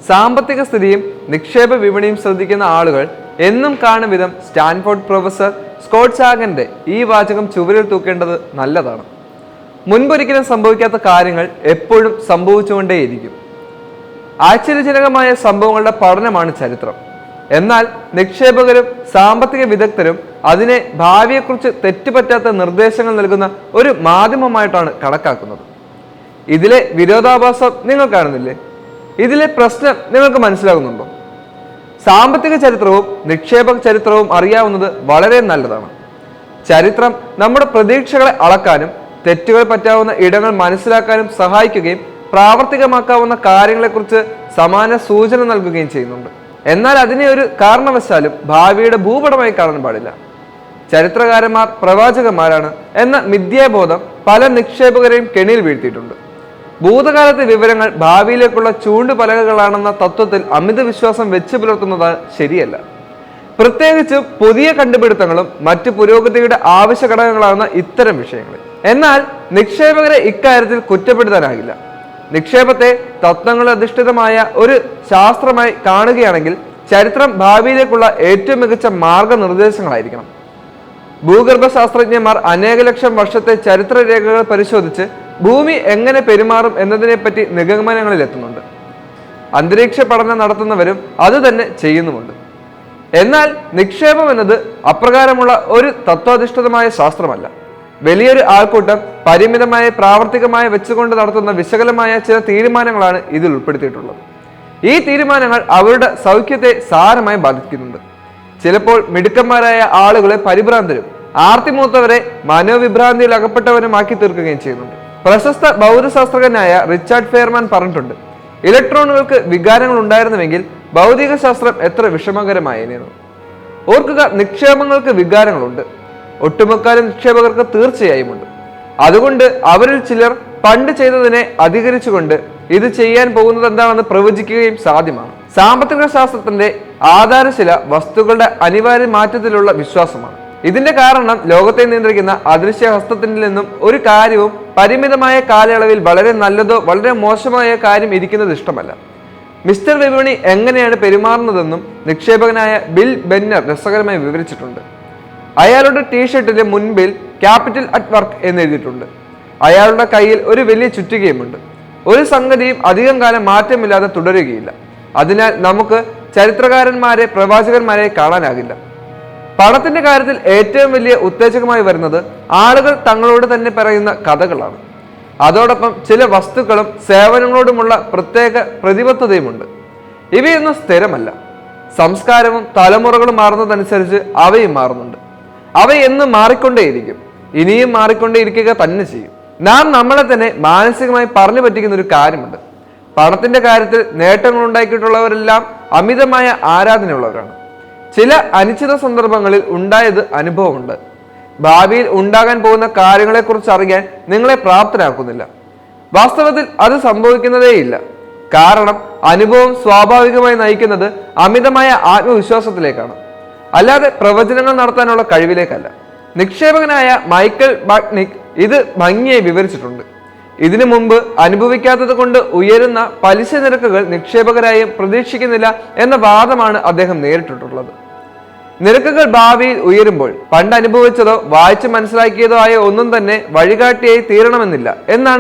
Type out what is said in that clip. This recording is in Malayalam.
സാമ്പത്തിക സ്ഥിതിയും നിക്ഷേപ വിപണിയും ശ്രദ്ധിക്കുന്ന ആളുകൾ എന്നും കാണും വിധം സ്റ്റാൻഫോർഡ് പ്രൊഫസർ സ്കോട്ട് സാഗന്റെ ഈ വാചകം ചുവരിൽ തൂക്കേണ്ടത് നല്ലതാണ്. മുൻപൊരിക്കലും സംഭവിക്കാത്ത കാര്യങ്ങൾ എപ്പോഴും സംഭവിച്ചുകൊണ്ടേയിരിക്കും. ആശ്ചര്യജനകമായ സംഭവങ്ങളുടെ പഠനമാണ് ചരിത്രം. എന്നാൽ നിക്ഷേപകരും സാമ്പത്തിക വിദഗ്ധരും അതിനെ ഭാവിയെക്കുറിച്ച് തെറ്റുപറ്റാത്ത നിർദ്ദേശങ്ങൾ നൽകുന്ന ഒരു മാധ്യമമായിട്ടാണ് കണക്കാക്കുന്നത്. ഇതിലെ വിരോധാഭാസം നിങ്ങൾ കാണുന്നില്ലേ? ഇതിലെ പ്രശ്നം നിങ്ങൾക്ക് മനസ്സിലാകുന്നുണ്ടോ? സാമ്പത്തിക ചരിത്രവും നിക്ഷേപ ചരിത്രവും അറിയാവുന്നത് വളരെ നല്ലതാണ്. ചരിത്രം നമ്മുടെ പ്രതീക്ഷകളെ അളക്കാനും തെറ്റുകൾ പറ്റാവുന്ന ഇടങ്ങൾ മനസ്സിലാക്കാനും സഹായിക്കുകയും പ്രാവർത്തികമാക്കാവുന്ന കാര്യങ്ങളെക്കുറിച്ച് സമാന സൂചന നൽകുകയും ചെയ്യുന്നുണ്ട്. എന്നാൽ അതിനെ ഒരു കാരണവശാലും ഭാവിയുടെ ഭൂപടമായി കാണാൻ പാടില്ല. ചരിത്രകാരന്മാർ പ്രവാചകന്മാരാണ് എന്ന മിഥ്യാബോധം പല നിക്ഷേപകരെയും കെണിയിൽ വീഴ്ത്തിയിട്ടുണ്ട്. ഭൂതകാലത്തെ വിവരങ്ങൾ ഭാവിയിലേക്കുള്ള ചൂണ്ടുപലകകളാണെന്ന തത്വത്തിൽ അമിത വിശ്വാസം വെച്ചു പുലർത്തുന്നത് ശരിയല്ല. പ്രത്യേകിച്ച് പുതിയ കണ്ടുപിടുത്തങ്ങളും മറ്റു പുരോഗതിയുടെ ആവശ്യ ഘടകങ്ങളാകുന്ന ഇത്തരം വിഷയങ്ങളിൽ. എന്നാൽ നിക്ഷേപകരെ ഇക്കാര്യത്തിൽ കുറ്റപ്പെടുത്താനാകില്ല. നിക്ഷേപത്തെ തത്വങ്ങളിൽ അധിഷ്ഠിതമായ ഒരു ശാസ്ത്രമായി കാണുകയാണെങ്കിൽ ചരിത്രം ഭാവിയിലേക്കുള്ള ഏറ്റവും മികച്ച മാർഗനിർദ്ദേശങ്ങളായിരിക്കണം. ഭൂഗർഭശാസ്ത്രജ്ഞന്മാർ അനേക ലക്ഷം വർഷത്തെ ചരിത്രരേഖകൾ പരിശോധിച്ച് ഭൂമി എങ്ങനെ പെരുമാറും എന്നതിനെപ്പറ്റി നിഗമനങ്ങളിൽ എത്തുന്നുണ്ട്. അന്തരീക്ഷ പഠനം നടത്തുന്നവരും അത് തന്നെ ചെയ്യുന്നുമുണ്ട്. എന്നാൽ നിക്ഷേപം എന്നത് അപ്രകാരമുള്ള ഒരു തത്വാധിഷ്ഠിതമായ ശാസ്ത്രമല്ല. വലിയൊരു ആൾക്കൂട്ടം പരിമിതമായ പ്രാവർത്തികമായ വെച്ചുകൊണ്ട് നടത്തുന്ന വിശകലമായ ചില തീരുമാനങ്ങളാണ് ഇതിൽ ഉൾപ്പെടുത്തിയിട്ടുള്ളത്. ഈ തീരുമാനങ്ങൾ അവരുടെ സൗഖ്യത്തെ സാരമായി ബാധിക്കുന്നുണ്ട്. ചിലപ്പോൾ മിടുക്കന്മാരായ ആളുകളെ പരിഭ്രാന്തരും ആർത്തിമൂത്തവരെ മനോവിഭ്രാന്തിയിൽ അകപ്പെട്ടവരുമാക്കി തീർക്കുകയും ചെയ്യുന്നുണ്ട്. പ്രശസ്ത ഭൗതശാസ്ത്രജ്ഞനായ റിച്ചാർഡ് ഫെയർമാൻ പറഞ്ഞിട്ടുണ്ട്, ഇലക്ട്രോണുകൾക്ക് വികാരങ്ങൾ ഉണ്ടായിരുന്നുവെങ്കിൽ ഭൗതിക ശാസ്ത്രം എത്ര വിഷമകരമായിരുന്നു. ഓർക്കുക, നിക്ഷേപങ്ങൾക്ക് വികാരങ്ങളുണ്ട്. ഒട്ടുമുക്കാലും നിക്ഷേപകർക്ക് തീർച്ചയായും ഉണ്ട്. അതുകൊണ്ട് അവരിൽ ചിലർ പണ്ട് ചെയ്തതിനെ അധികരിച്ചുകൊണ്ട് ഇത് ചെയ്യാൻ പോകുന്നത് എന്താണെന്ന് പ്രവചിക്കുകയും സാധ്യമാണ്. സാമ്പത്തിക ശാസ്ത്രത്തിന്റെ ആധാരശില വസ്തുക്കളുടെ അനിവാര്യ മാറ്റത്തിലുള്ള വിശ്വാസമാണ്. ഇതിന്റെ കാരണം ലോകത്തെ നിയന്ത്രിക്കുന്ന അദൃശ്യ ഹസ്തത്തിൽ നിന്നും ഒരു കാര്യവും പരിമിതമായ കാലയളവിൽ വളരെ നല്ലതോ വളരെ മോശമായ കാര്യം ഇരിക്കുന്നത് ഇഷ്ടമല്ല. മിസ്റ്റർ വിപണി എങ്ങനെയാണ് പെരുമാറുന്നതെന്നും നിക്ഷേപകനായ ബിൽ ബെന്നർ രസകരമായി വിവരിച്ചിട്ടുണ്ട്. അയാളുടെ ടീഷർട്ടിന്റെ മുൻപിൽ ക്യാപിറ്റൽ അറ്റ് വർക്ക് എന്നെഴുതിയിട്ടുണ്ട്. അയാളുടെ കയ്യിൽ ഒരു വലിയ ചുറ്റികയുമുണ്ട്. ഒരു സംഗതിയും അധികം കാലം മാറ്റമില്ലാതെ തുടരുകയില്ല. അതിനാൽ നമുക്ക് ചരിത്രകാരന്മാരെ പ്രവാചകന്മാരെ കാണാനാകില്ല. പണത്തിന്റെ കാര്യത്തിൽ ഏറ്റവും വലിയ ഉത്തേജകമായി വരുന്നത് ആളുകൾ തങ്ങളോട് തന്നെ പറയുന്ന കഥകളാണ്. അതോടൊപ്പം ചില വസ്തുക്കളും സേവനങ്ങളോടുമുള്ള പ്രത്യേക പ്രതിബദ്ധതയുമുണ്ട്. ഇവയൊന്നും സ്ഥിരമല്ല. സംസ്കാരവും തലമുറകളും മാറുന്നതനുസരിച്ച് അവയും മാറുന്നുണ്ട്. അവ എന്നും മാറിക്കൊണ്ടേയിരിക്കും, ഇനിയും മാറിക്കൊണ്ടേയിരിക്കുക തന്നെ ചെയ്യും. നാം നമ്മളെ തന്നെ മാനസികമായി പറഞ്ഞു പറ്റിക്കുന്ന ഒരു കാര്യമുണ്ട്. പണത്തിന്റെ കാര്യത്തിൽ നേട്ടങ്ങൾ ഉണ്ടാക്കിയിട്ടുള്ളവരെല്ലാം അമിതമായ ആരാധനയുള്ളവരാണ്. ചില അനിശ്ചിത സന്ദർഭങ്ങളിൽ ഉണ്ടായത് അനുഭവമുണ്ട്. ഭാവിയിൽ ഉണ്ടാകാൻ പോകുന്ന കാര്യങ്ങളെക്കുറിച്ച് അറിയാൻ നിങ്ങളെ പ്രാപ്തരാക്കുന്നില്ല. വാസ്തവത്തിൽ അത് സംഭവിക്കുന്നതേയില്ല. കാരണം അനുഭവം സ്വാഭാവികമായി നയിക്കുന്നത് അമിതമായ ആത്മവിശ്വാസത്തിലേക്കാണ്, അല്ലാതെ പ്രവചനങ്ങൾ നടത്താനുള്ള കഴിവിലേക്കല്ല. നിക്ഷേപകനായ മൈക്കൽ ബാക്നിക് ഇത് ഭംഗിയായി വിവരിച്ചിട്ടുണ്ട്. ഇതിനു മുമ്പ് അനുഭവിക്കാത്തത് കൊണ്ട് ഉയരുന്ന പലിശ നിരക്കുകൾ നിക്ഷേപകരായും പ്രതീക്ഷിക്കുന്നില്ല എന്ന വാദമാണ് അദ്ദേഹം നേരിട്ടിട്ടുള്ളത്. നിരക്കുകൾ ഭാവിയിൽ ഉയരുമ്പോൾ പണ്ട് അനുഭവിച്ചതോ വായിച്ച് മനസ്സിലാക്കിയതോ ആയ ഒന്നും തന്നെ വഴികാട്ടിയായി തീരണമെന്നില്ല എന്നാണ്